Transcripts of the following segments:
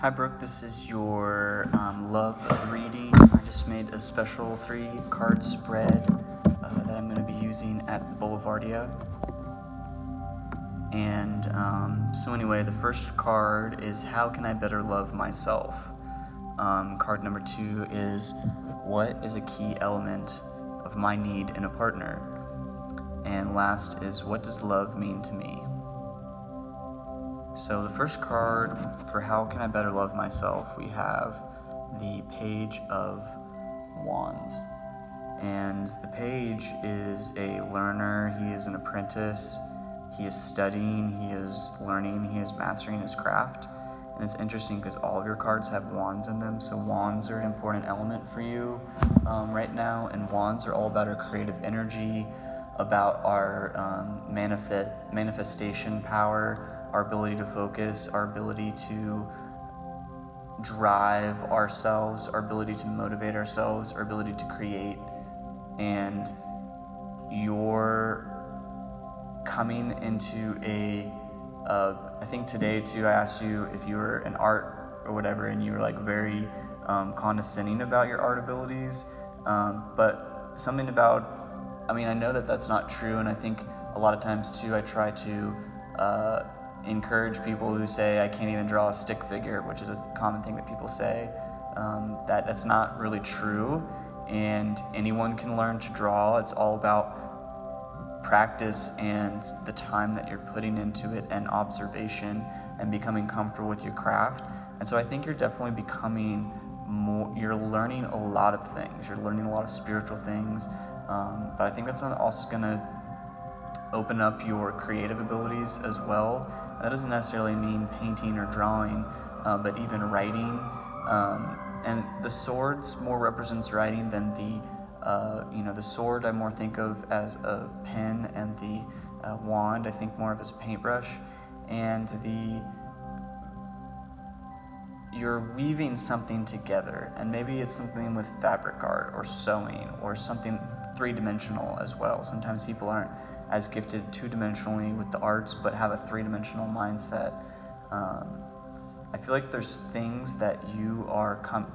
Hi Brooke, this is your love reading. I just made a special 3-card spread that I'm going to be using at the Boulevardia. And so anyway, the first card is How Can I Better Love Myself? Card number 2 is What is a key element of my need in a partner? And last is What does love mean to me? So the first card for How Can I Better Love Myself, we have the Page of Wands. And the page is a learner, he is an apprentice, he is studying, he is learning, he is mastering his craft. And it's interesting because all of your cards have wands in them, so wands are an important element for you right now, and wands are all about our creative energy, about our manifestation power, our ability to focus, our ability to drive ourselves, our ability to motivate ourselves, our ability to create. And you're coming into I think today too, I asked you if you were in art or whatever, and you were like very condescending about your art abilities. But something about, I know that that's not true, and I think a lot of times too, I try to encourage people who say I can't even draw a stick figure, which is a common thing that people say, that's not really true, and anyone can learn to draw. It's all about practice and the time that you're putting into it, and observation, and becoming comfortable with your craft. And so I think you're definitely becoming more, you're learning a lot of things, you're learning a lot of spiritual things, but I think that's also going to open up your creative abilities as well. That doesn't necessarily mean painting or drawing, but even writing. And the swords more represents writing than the sword I more think of as a pen, and the wand I think more of as a paintbrush. And you're weaving something together, and maybe it's something with fabric art or sewing or something three-dimensional as well. Sometimes people aren't as gifted two-dimensionally with the arts, but have a three-dimensional mindset. I feel like there's things that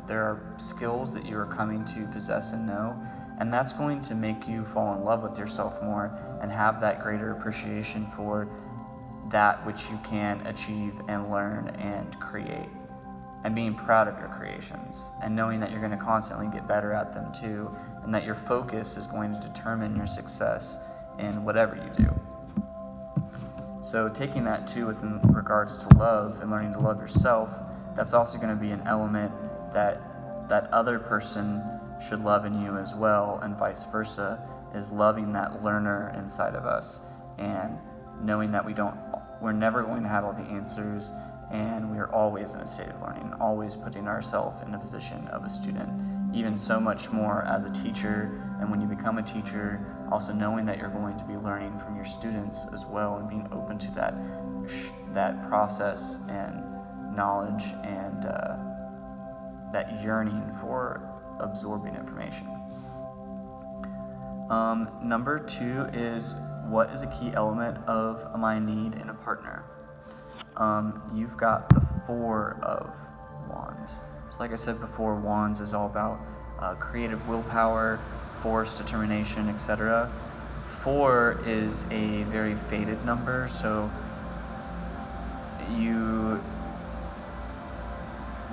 there are skills that you are coming to possess and know, and that's going to make you fall in love with yourself more and have that greater appreciation for that which you can achieve and learn and create, and being proud of your creations, and knowing that you're going to constantly get better at them too, and that your focus is going to determine your success in whatever you do. So taking that too within regards to love and learning to love yourself, that's also going to be an element that other person should love in you as well, and vice versa, is loving that learner inside of us, and knowing that we're never going to have all the answers, and we are always in a state of learning, always putting ourselves in a position of a student, even so much more as a teacher. And when you become a teacher, also knowing that you're going to be learning from your students as well, and being open to that process and knowledge, and that yearning for absorbing information. Number 2 is what is a key element of my need in a partner? You've got the 4 of Wands. So like I said before, Wands is all about creative willpower, force, determination, etc. 4 is a very fated number, so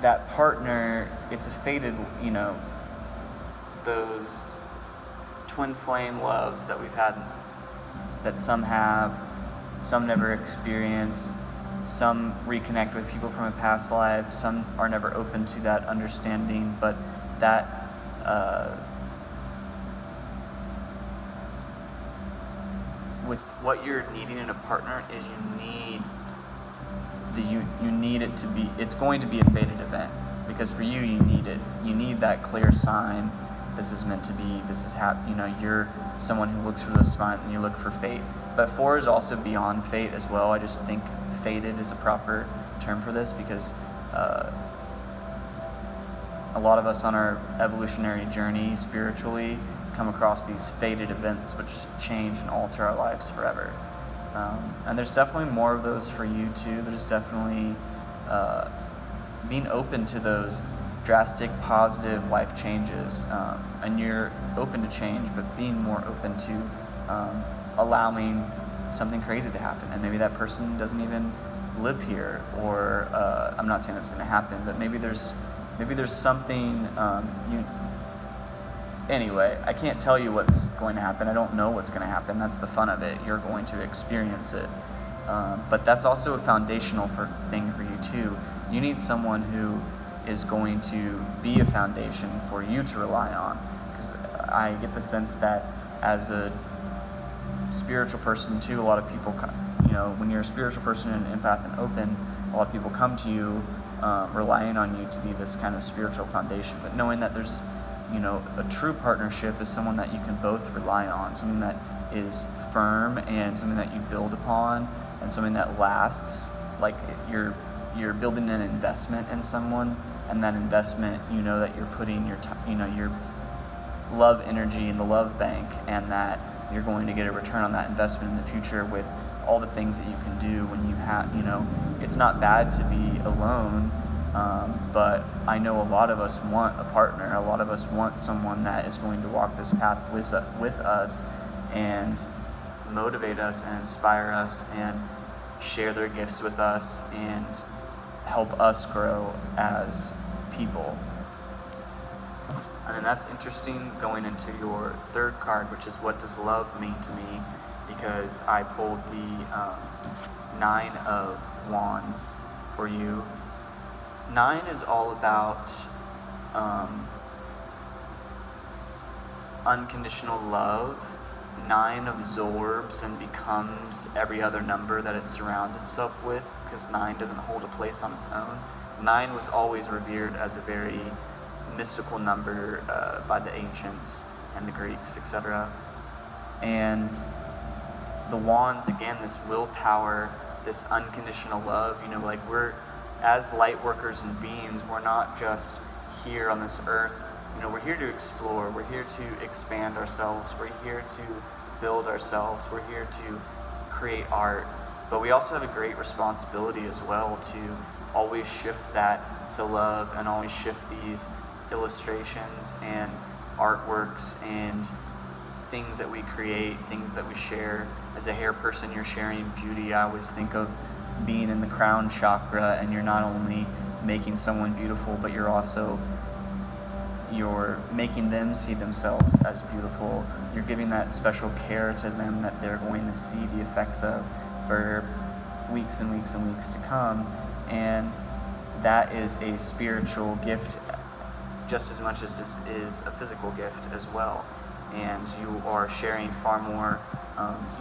that partner, it's a fated, those twin flame loves that we've had, that some have, some never experience, some reconnect with people from a past life, some are never open to that understanding, but that with what you're needing in a partner is you need it to be, it's going to be a fated event, because for you need it. You need that clear sign. This is meant to be, this is you're someone who looks for those signs, and you look for fate. But 4 is also beyond fate as well. I just think fated is a proper term for this, because a lot of us on our evolutionary journey spiritually come across these fated events which change and alter our lives forever. And there's definitely more of those for you too. There's definitely being open to those drastic positive life changes, and you're open to change, but being more open to allowing something crazy to happen, and maybe that person doesn't even live here, or I'm not saying that's going to happen, but maybe there's something anyway, I can't tell you what's going to happen. I don't know what's going to happen. That's the fun of it. You're going to experience it. But that's also a foundational thing for you too. You need someone who is going to be a foundation for you to rely on. Because I get the sense that as a spiritual person too, a lot of people, when you're a spiritual person and empath and open, a lot of people come to you relying on you to be this kind of spiritual foundation. But knowing that there's a true partnership is someone that you can both rely on, something that is firm and something that you build upon, and something that lasts. Like you're building an investment in someone, and that investment, that you're putting your your love energy in the love bank, and that you're going to get a return on that investment in the future with all the things that you can do when you have. It's not bad to be alone. But I know a lot of us want a partner. A lot of us want someone that is going to walk this path with us and motivate us and inspire us and share their gifts with us and help us grow as people. And then that's interesting going into your third card, which is what does love mean to me, because I pulled the 9 of Wands for you. 9 is all about unconditional love. 9 absorbs and becomes every other number that it surrounds itself with, because 9 doesn't hold a place on its own. 9 was always revered as a very mystical number by the ancients and the Greeks, etc. And the Wands, again, this willpower, this unconditional love, we're, as light workers and beings, we're not just here on this earth. We're here to explore. We're here to expand ourselves. We're here to build ourselves. We're here to create art. But we also have a great responsibility as well to always shift that to love, and always shift these illustrations and artworks and things that we create, things that we share. As a hair person, you're sharing beauty. I always think of being in the crown chakra, and you're not only making someone beautiful, but you're making them see themselves as beautiful. You're giving that special care to them that they're going to see the effects of for weeks and weeks and weeks to come. And that is a spiritual gift just as much as it is a physical gift as well. And you are sharing far more,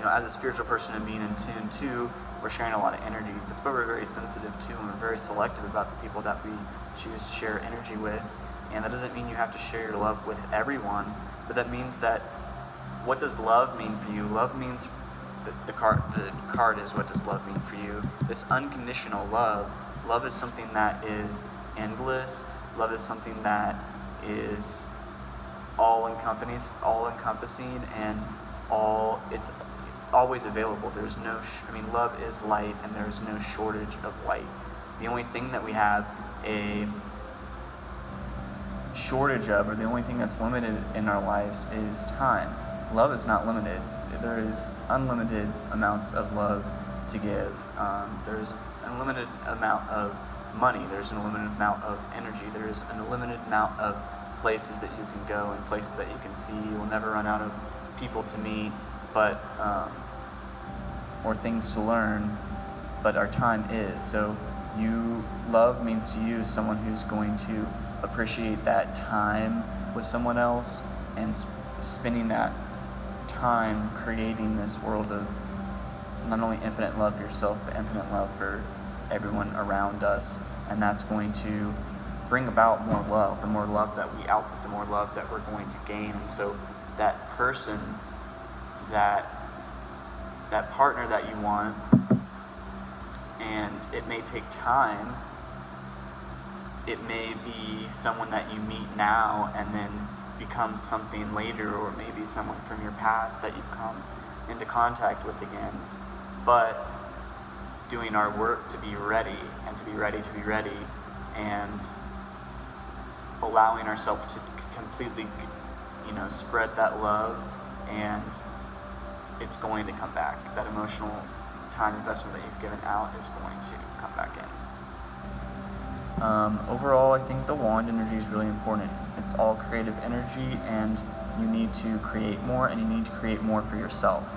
as a spiritual person and being in tune too, we're sharing a lot of energies. That's why we're very sensitive to, and we're very selective about the people that we choose to share energy with. And that doesn't mean you have to share your love with everyone, but that means that, what does love mean for you? Love means, the card is, what does love mean for you? This unconditional love. Love is something that is endless. Love is something that is all-encompassing, and it's always available. There's no, love is light, and there's no shortage of light. The only thing that we have a shortage of, or the only thing that's limited in our lives, is time. Love is not limited. There is unlimited amounts of love to give. There's an unlimited amount of money. There's an unlimited amount of energy. There's an unlimited amount of places that you can go and places that you can see. You will never run out of people to meet, but or things to learn, but our time is. So love means to you someone who's going to appreciate that time with someone else, and spending that time creating this world of not only infinite love for yourself, but infinite love for everyone around us. And that's going to bring about more love. The more love that we output, the more love that we're going to gain. And so that person, that partner that you want, and it may take time. It may be someone that you meet now and then becomes something later, or maybe someone from your past that you come into contact with again. But doing our work to be ready, and to be ready to be ready, and allowing ourselves to completely, spread that love, and it's going to come back. That emotional time investment that you've given out is going to come back in. Overall, I think the wand energy is really important. It's all creative energy, and you need to create more, and you need to create more for yourself.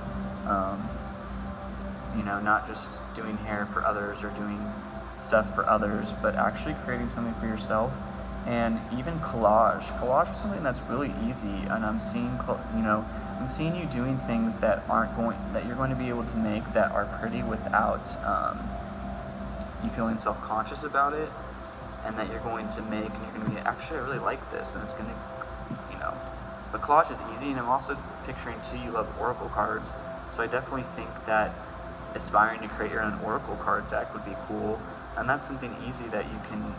Not just doing hair for others or doing stuff for others, but actually creating something for yourself. And even collage. Collage is something that's really easy, and I'm seeing you doing things that you're going to be able to make that are pretty without you feeling self-conscious about it, and that you're going to make, and you're going to be, actually, I really like this, and it's going to, But collage is easy, and I'm also picturing too, you love oracle cards, so I definitely think that aspiring to create your own oracle card deck would be cool, and that's something easy that you can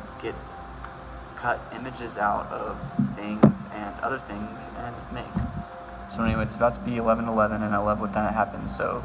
cut images out of things and other things and make. So anyway, it's about to be 11:11, and I love when that happens, so